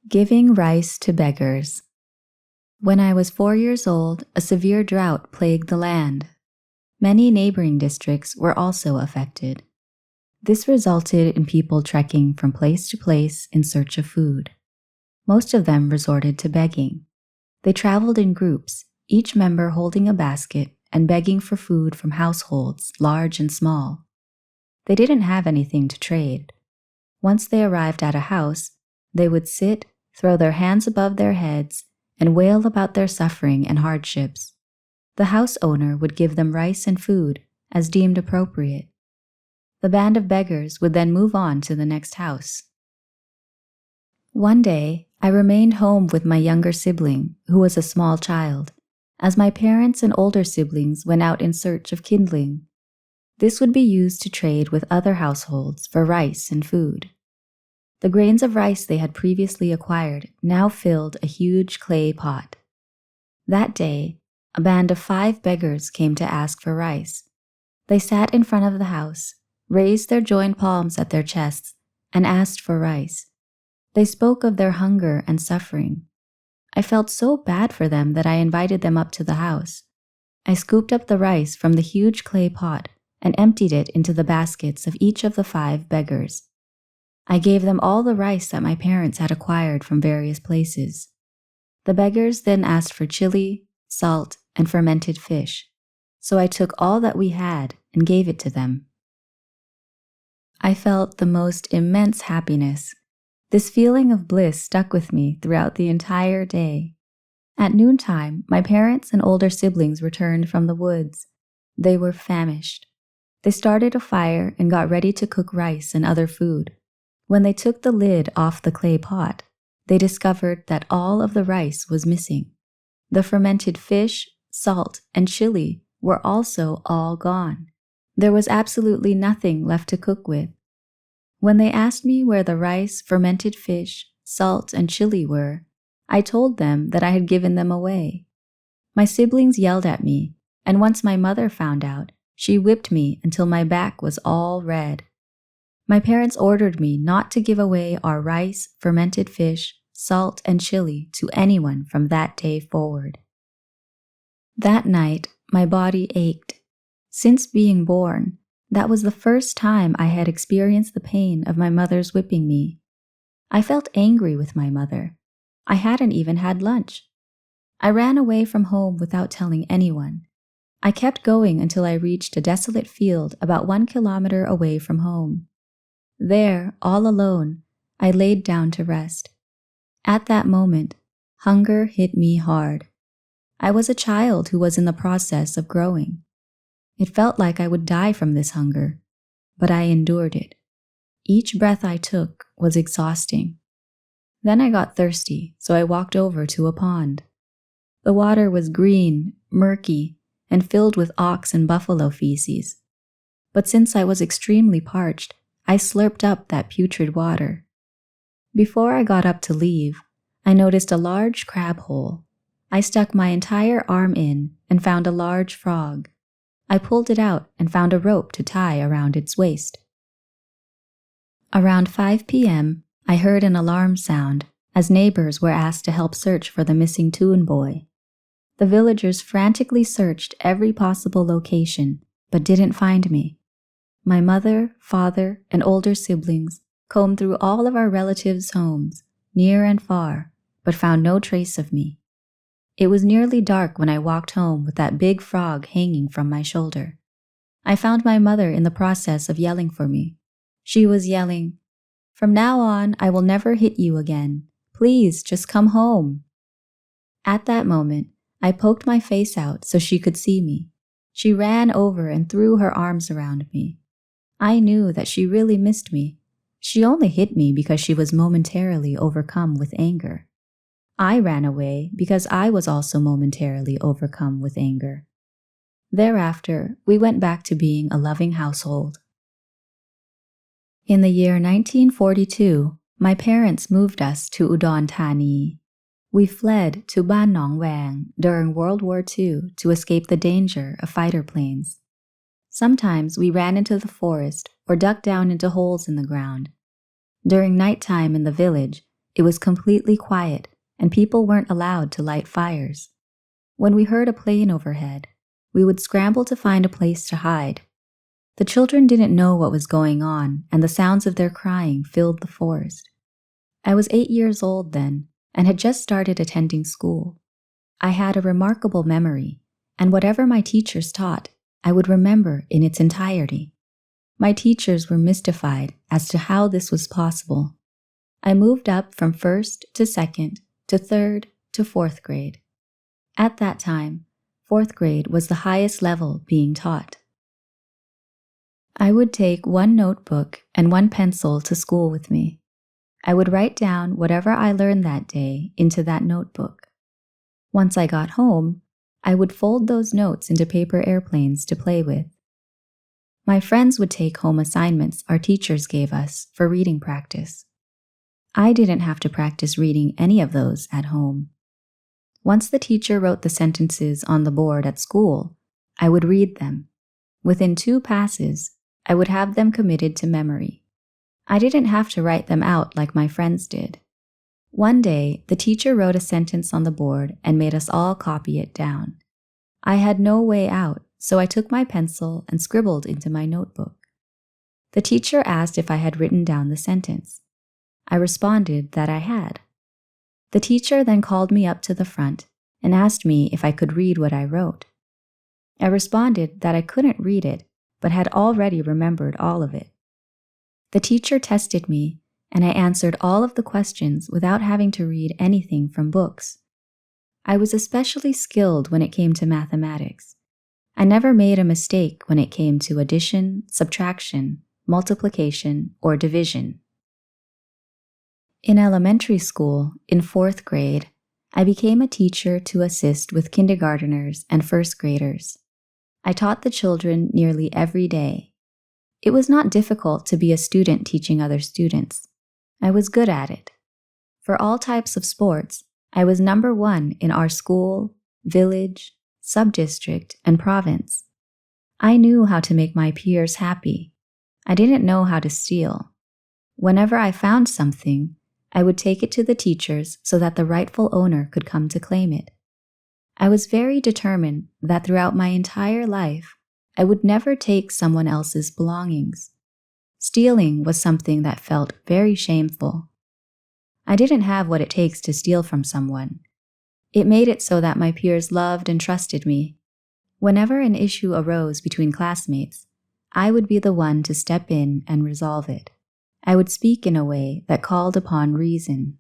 Giving rice to beggars. When I was 4 years old, a severe drought plagued the land. Many neighboring districts were also affected. This resulted in people trekking from place to place in search of food. Most of them resorted to begging. They traveled in groups, each member holding a basket and begging for food from households, large and small. They didn't have anything to trade. Once they arrived at a house, they would sit, throw their hands above their heads, and wail about their suffering and hardships. The house owner would give them rice and food, as deemed appropriate. The band of beggars would then move on to the next house. One day, I remained home with my younger sibling, who was a small child, as my parents and older siblings went out in search of kindling. This would be used to trade with other households for rice and food. The grains of rice they had previously acquired now filled a huge clay pot. That day, a band of 5 beggars came to ask for rice. They sat in front of the house, raised their joined palms at their chests, and asked for rice. They spoke of their hunger and suffering. I felt so bad for them that I invited them up to the house. I scooped up the rice from the huge clay pot and emptied it into the baskets of each of the 5 beggars. I gave them all the rice that my parents had acquired from various places. The beggars then asked for chili, salt, and fermented fish, so I took all that we had and gave it to them. I felt the most immense happiness. This feeling of bliss stuck with me throughout the entire day. At noontime, my parents and older siblings returned from the woods. They were famished. They started a fire and got ready to cook rice and other food. When they took the lid off the clay pot, they discovered that all of the rice was missing. The fermented fish, salt, and chili were also all gone. There was absolutely nothing left to cook with. When they asked me where the rice, fermented fish, salt, and chili were, I told them that I had given them away. My siblings yelled at me, and once my mother found out, she whipped me until my back was all red. My parents ordered me not to give away our rice, fermented fish, salt, and chili to anyone from that day forward. That night, my body ached. Since being born, that was the first time I had experienced the pain of my mother's whipping me. I felt angry with my mother. I hadn't even had lunch. I ran away from home without telling anyone. I kept going until I reached a desolate field about 1 kilometer away from home. There, all alone, I laid down to rest. At that moment, hunger hit me hard. I was a child who was in the process of growing. It felt like I would die from this hunger, but I endured it. Each breath I took was exhausting. Then I got thirsty, so I walked over to a pond. The water was green, murky, and filled with ox and buffalo feces. But since I was extremely parched, I slurped up that putrid water. Before I got up to leave, I noticed a large crab hole. I stuck my entire arm in and found a large frog. I pulled it out and found a rope to tie around its waist. Around 5 p.m., I heard an alarm sound as neighbors were asked to help search for the missing Thoon boy. The villagers frantically searched every possible location, but didn't find me. My mother, father, and older siblings combed through all of our relatives' homes, near and far, but found no trace of me. It was nearly dark when I walked home with that big frog hanging from my shoulder. I found my mother in the process of yelling for me. She was yelling, "From now on, I will never hit you again. Please, just come home." At that moment, I poked my face out so she could see me. She ran over and threw her arms around me. I knew that she really missed me. She only hit me because she was momentarily overcome with anger. I ran away because I was also momentarily overcome with anger. Thereafter, we went back to being a loving household. In the year 1942, my parents moved us to Udon Thani. We fled to Ban Nong Wang during World War II to escape the danger of fighter planes. Sometimes we ran into the forest or ducked down into holes in the ground. During nighttime in the village, it was completely quiet and people weren't allowed to light fires. When we heard a plane overhead, we would scramble to find a place to hide. The children didn't know what was going on, and the sounds of their crying filled the forest. I was 8 years old then and had just started attending school. I had a remarkable memory, and whatever my teachers taught, I would remember in its entirety. My teachers were mystified as to how this was possible. I moved up from 1st to 2nd to 3rd to 4th grade. At that time, 4th grade was the highest level being taught. I would take one notebook and one pencil to school with me. I would write down whatever I learned that day into that notebook. Once I got home, I would fold those notes into paper airplanes to play with. My friends would take home assignments our teachers gave us for reading practice. I didn't have to practice reading any of those at home. Once the teacher wrote the sentences on the board at school, I would read them. Within 2 passes, I would have them committed to memory. I didn't have to write them out like my friends did. One day, the teacher wrote a sentence on the board and made us all copy it down. I had no way out, so I took my pencil and scribbled into my notebook. The teacher asked if I had written down the sentence. I responded that I had. The teacher then called me up to the front and asked me if I could read what I wrote. I responded that I couldn't read it, but had already remembered all of it. The teacher tested me, and I answered all of the questions without having to read anything from books. I was especially skilled when it came to mathematics. I never made a mistake when it came to addition, subtraction, multiplication, or division. In elementary school, in 4th grade, I became a teacher to assist with kindergarteners and 1st graders. I taught the children nearly every day. It was not difficult to be a student teaching other students. I was good at it. For all types of sports, I was number 1 in our school, village, sub-district, and province. I knew how to make my peers happy. I didn't know how to steal. Whenever I found something, I would take it to the teachers so that the rightful owner could come to claim it. I was very determined that throughout my entire life, I would never take someone else's belongings. Stealing was something that felt very shameful. I didn't have what it takes to steal from someone. It made it so that my peers loved and trusted me. Whenever an issue arose between classmates, I would be the one to step in and resolve it. I would speak in a way that called upon reason.